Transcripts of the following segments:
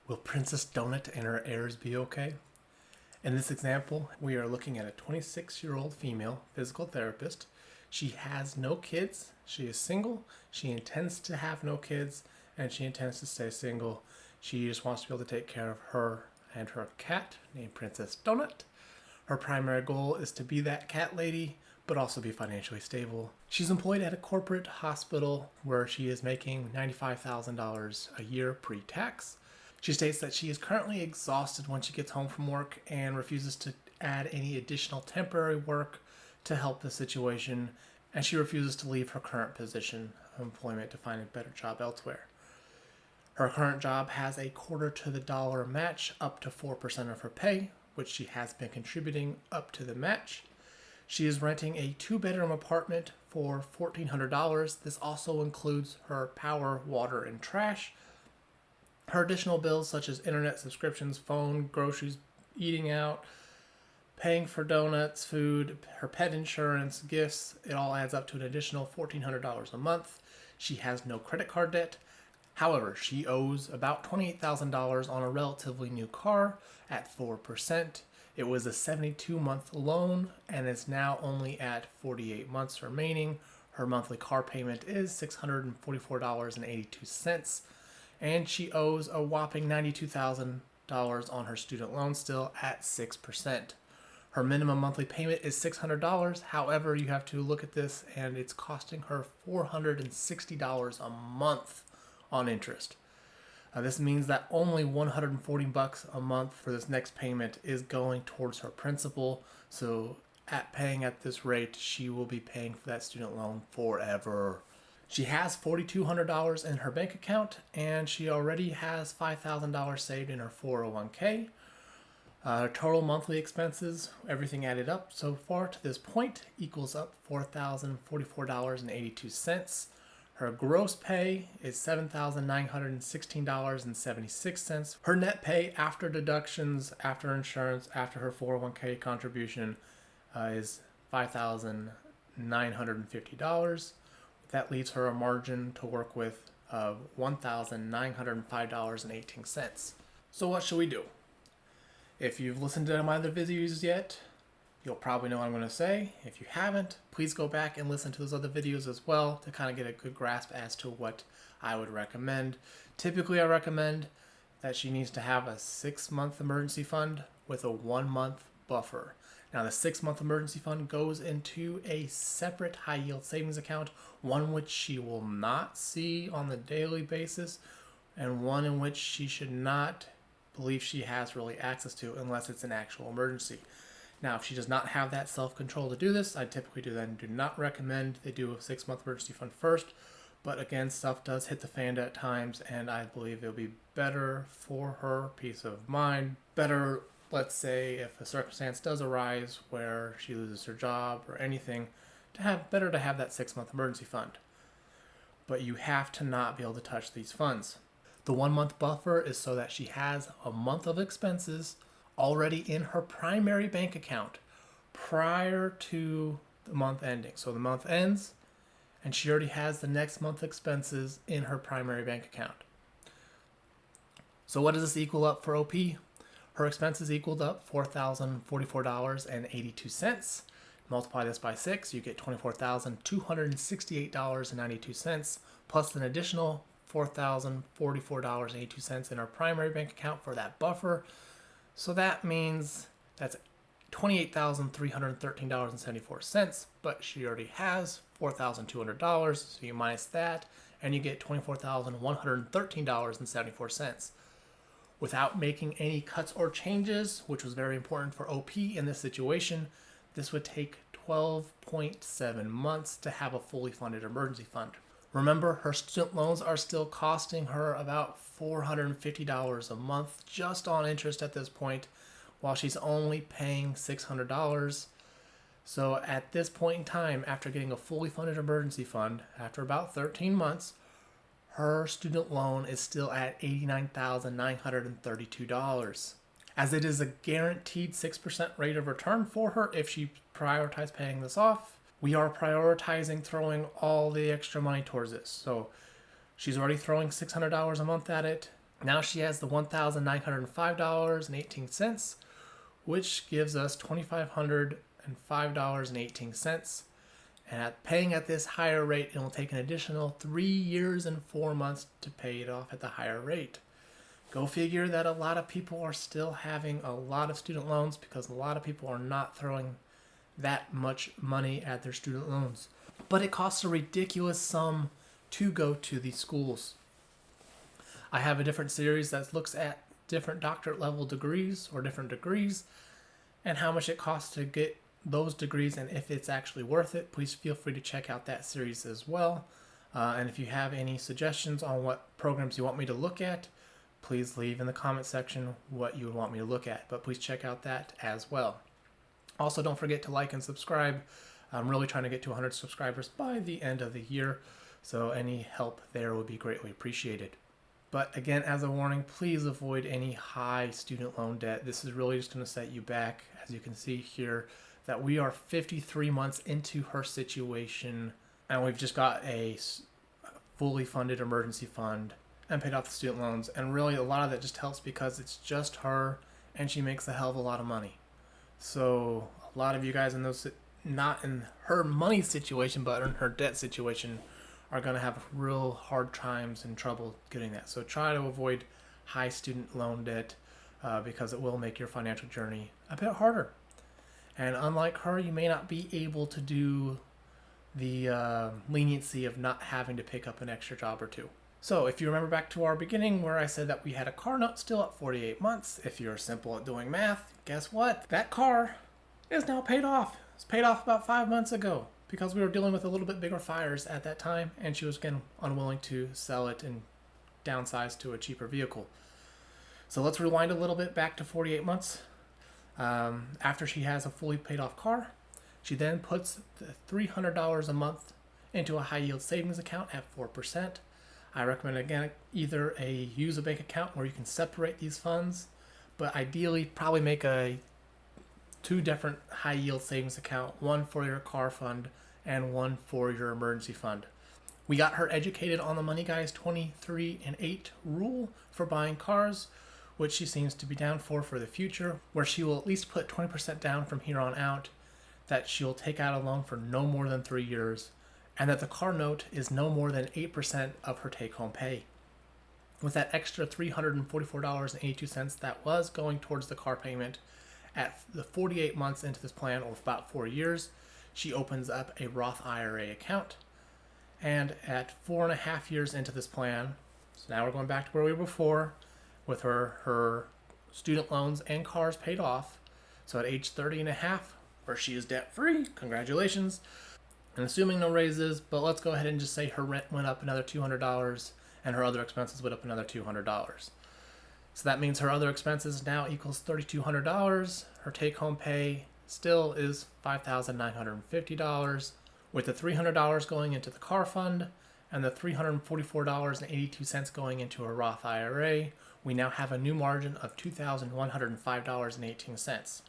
Will Princess Donut and her heirs be okay? In this example, we are looking at a 26-year-old female physical therapist. She has no kids, she is single, she intends to have no kids, and she intends to stay single. She just wants to be able to take care of her and her cat named Princess Donut. Her primary goal is to be that cat lady, but also be financially stable. She's employed at a corporate hospital where she is making $95,000 a year pre-tax. She states that she is currently exhausted when she gets home from work and refuses to add any additional temporary work to help the situation, and she refuses to leave her current position of employment to find a better job elsewhere. Her current job has a quarter to the dollar match up to 4% of her pay, which she has been contributing up to the match. She is renting a 2-bedroom apartment for $1,400. This also includes her power, water, and trash. Her additional bills such as internet subscriptions, phone, groceries, eating out, paying for donuts, food, her pet insurance, gifts, it all adds up to an additional $1,400 a month. She has no credit card debt. However, she owes about $28,000 on a relatively new car at 4%. It was a 72-month loan and is now only at 48 months remaining. Her monthly car payment is $644.82, and she owes a whopping $92,000 on her student loan still at 6%. Her minimum monthly payment is $600. However, you have to look at this and it's costing her $460 a month on interest. This means that only $140 a month for this next payment is going towards her principal. So at paying at this rate, she will be paying for that student loan forever. She has $4,200 in her bank account, and she already has $5,000 saved in her 401k. Total monthly expenses, everything added up so far to this point, equals up $4,044.82. Her gross pay is $7,916.76. Her net pay after deductions, after insurance, after her 401k contribution is $5,950. That leaves her a margin to work with of $1,905.18. So what should we do? If you've listened to my other videos yet, you'll probably know what I'm going to say. If you haven't, please go back and listen to those other videos as well to kind of get a good grasp as to what I would recommend. Typically, I recommend that she needs to have a 6-month emergency fund with a 1-month buffer. Now, the 6-month emergency fund goes into a separate high-yield savings account, one which she will not see on the daily basis, and one in which she should not believe she has really access to unless it's an actual emergency. Now, if she does not have that self-control to do this, I typically do not recommend they do a 6-month emergency fund first. But again, stuff does hit the fan at times, and I believe it'll be better for her peace of mind. Better, let's say, if a circumstance does arise where she loses her job or anything, better to have that 6-month emergency fund. But you have to not be able to touch these funds. The 1-month buffer is so that she has a month of expenses already in her primary bank account prior to the month ending. So the month ends and she already has the next month expenses in her primary bank account. So what does this equal up for OP? Her expenses equaled up $4,044.82. Multiply this by 6, you get $24,268.92 plus an additional $4,044.82 in her primary bank account for that buffer. So that means that's $28,313.74, but she already has $4,200, so you minus that, and you get $24,113.74. Without making any cuts or changes, which was very important for OP in this situation, this would take 12.7 months to have a fully funded emergency fund. Remember, her student loans are still costing her about $450 a month just on interest at this point, while she's only paying $600. So at this point in time, after getting a fully funded emergency fund, after about 13 months, her student loan is still at $89,932. As it is a guaranteed 6% rate of return for her if she prioritizes paying this off, we are prioritizing throwing all the extra money towards this. So she's already throwing $600 a month at it. Now she has the $1,905.18, which gives us $2,505.18. And paying at this higher rate, it will take an additional 3 years and 4 months to pay it off at the higher rate. Go figure that a lot of people are still having a lot of student loans because a lot of people are not throwing that much money at their student loans. But it costs a ridiculous sum to go to these schools. I have a different series that looks at different doctorate level degrees or different degrees and how much it costs to get those degrees and if it's actually worth it. Please feel free to check out that series as well. And if you have any suggestions on what programs you want me to look at, please leave in the comment section what you would want me to look at. But please check out that as well. Also, don't forget to like and subscribe. I'm really trying to get to 100 subscribers by the end of the year, so any help there would be greatly appreciated. But again, as a warning, please avoid any high student loan debt. This is really just going to set you back. As you can see here, that we are 53 months into her situation, and we've just got a fully funded emergency fund and paid off the student loans. And really, a lot of that just helps because it's just her, and she makes a hell of a lot of money. So a lot of you guys in those, not in her money situation, but in her debt situation, are going to have real hard times and trouble getting that. So try to avoid high student loan debt because it will make your financial journey a bit harder. And unlike her, you may not be able to do the leniency of not having to pick up an extra job or two. So if you remember back to our beginning where I said that we had a car note still at 48 months, if you're simple at doing math, guess what? That car is now paid off. It's paid off about 5 months ago because we were dealing with a little bit bigger fires at that time, and she was again unwilling to sell it and downsize to a cheaper vehicle. So let's rewind a little bit back to 48 months. After she has a fully paid off car, she then puts the $300 a month into a high yield savings account at 4%. I recommend, again, either use a bank account where you can separate these funds, but ideally probably make two different high yield savings account, one for your car fund and one for your emergency fund. We got her educated on the Money Guys 23 and 8 rule for buying cars, which she seems to be down for the future, where she will at least put 20% down from here on out, that she'll take out a loan for no more than 3 years, and that the car note is no more than 8% of her take-home pay. With that extra $344.82 that was going towards the car payment, at the 48 months into this plan, or about 4 years, she opens up a Roth IRA account. And at 4.5 years into this plan, so now we're going back to where we were before, with her student loans and cars paid off. So at age 30 and a half, where she is debt free, congratulations. And assuming no raises, but let's go ahead and just say her rent went up another $200 and her other expenses went up another $200. So that means her other expenses now equals $3,200. Her take home pay still is $5,950, with the $300 going into the car fund and the $344.82 going into a Roth IRA. We now have a new margin of $2,105.18.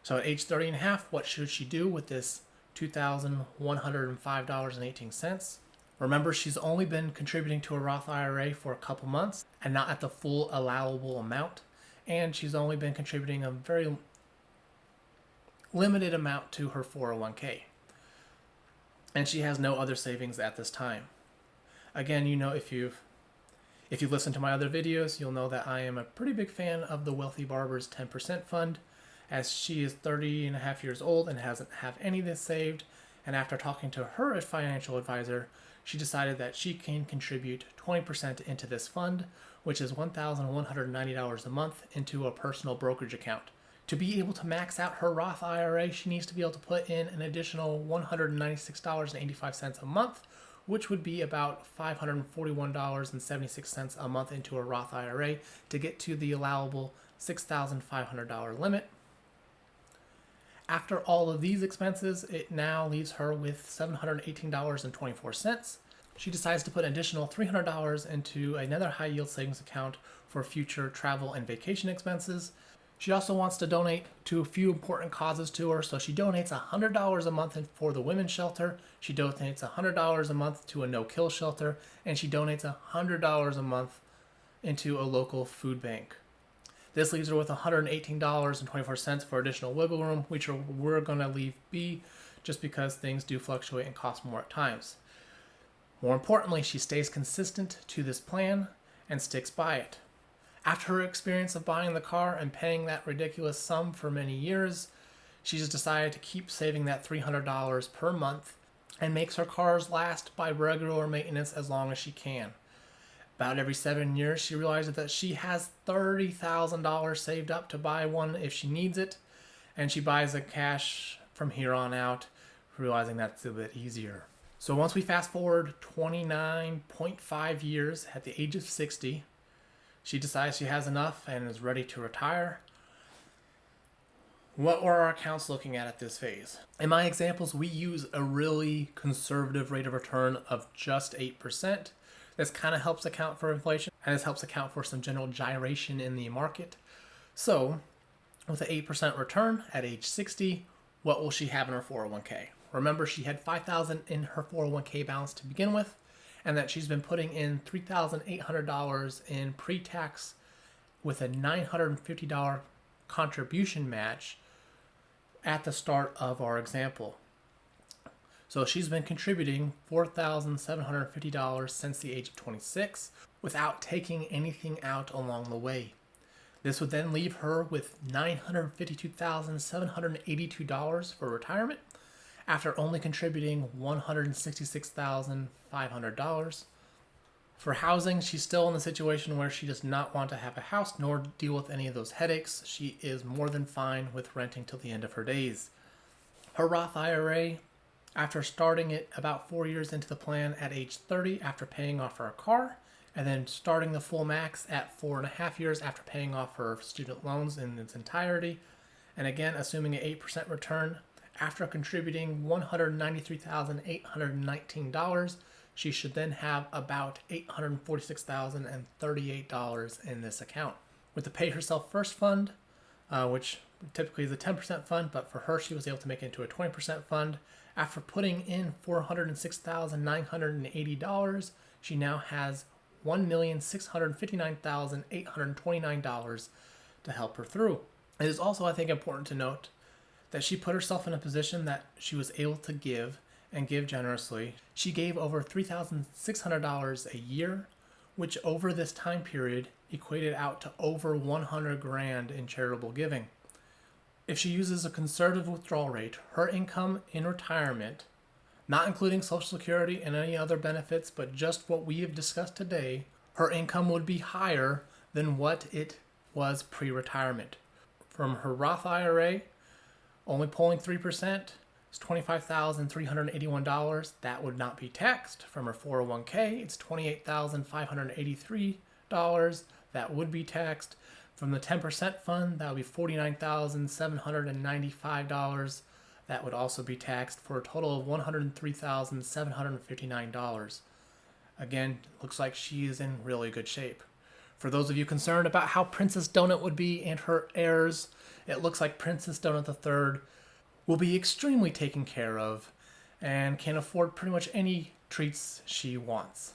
So at age 30 and a half, what should she do with this $2,105.18? Remember, she's only been contributing to a Roth IRA for a couple months and not at the full allowable amount. And she's only been contributing a very limited amount to her 401k. And she has no other savings at this time. Again, if you've listened to my other videos, you'll know that I am a pretty big fan of the Wealthy Barber's 10% fund, as she is 30 and a half years old and doesn't have any of this saved. And after talking to her financial advisor, she decided that she can contribute 20% into this fund, which is $1,190 a month, into a personal brokerage account. To be able to max out her Roth IRA, she needs to be able to put in an additional $196.85 a month, which would be about $541.76 a month into a Roth IRA to get to the allowable $6,500 limit. After all of these expenses, it now leaves her with $718.24. She decides to put an additional $300 into another high yield savings account for future travel and vacation expenses. She also wants to donate to a few important causes to her, so she donates $100 a month for the women's shelter, she donates $100 a month to a no-kill shelter, and she donates $100 a month into a local food bank. This leaves her with $118.24 for additional wiggle room, which we're going to leave be just because things do fluctuate and cost more at times. More importantly, she stays consistent to this plan and sticks by it. After her experience of buying the car and paying that ridiculous sum for many years, she just decided to keep saving that $300 per month and makes her cars last by regular maintenance as long as she can. About every 7 years, she realizes that she has $30,000 saved up to buy one if she needs it, and she buys it cash from here on out, realizing that's a bit easier. So once we fast forward 29.5 years at the age of 60, she decides she has enough and is ready to retire. What were our accounts looking at this phase? In my examples, we use a really conservative rate of return of just 8%. This kind of helps account for inflation, and this helps account for some general gyration in the market. So, with an 8% return at age 60, what will she have in her 401k? Remember, she had $5,000 in her 401k balance to begin with, and that she's been putting in $3,800 in pre-tax with a $950 contribution match at the start of our example. So she's been contributing $4,750 since the age of 26 without taking anything out along the way. This would then leave her with $952,782 for retirement after only contributing $166,500. For housing, she's still in the situation where she does not want to have a house nor deal with any of those headaches. She is more than fine with renting till the end of her days. Her Roth IRA, after starting it about 4 years into the plan at age 30 after paying off her car, and then starting the full max at 4.5 years after paying off her student loans in its entirety, and again assuming an 8% return, after contributing $193,819, she should then have about $846,038 in this account. With the Pay Herself First fund, which typically is a 10% fund, but for her she was able to make it into a 20% fund. After putting in $406,980, she now has $1,659,829 to help her through. It is also, I think, important to note that she put herself in a position that she was able to give and give generously. She gave over $3,600 a year, which over this time period equated out to over $100,000 in charitable giving. If she uses a conservative withdrawal rate, her income in retirement, not including Social Security and any other benefits, but just what we have discussed today, her income would be higher than what it was pre-retirement. From her Roth IRA, only pulling 3%, it's $25,381. That would not be taxed. From her 401k, it's $28,583. That would be taxed. From the 10% fund, that would be $49,795. That would also be taxed for a total of $103,759. Again, looks like she is in really good shape. For those of you concerned about how Princess Donut would be and her heirs, it looks like Princess Donut III will be extremely taken care of and can afford pretty much any treats she wants.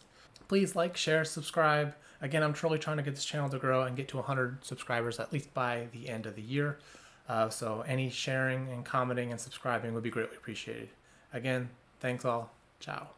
Please like, share, subscribe. Again, I'm truly trying to get this channel to grow and get to 100 subscribers at least by the end of the year. So any sharing and commenting and subscribing would be greatly appreciated. Again, thanks all. Ciao.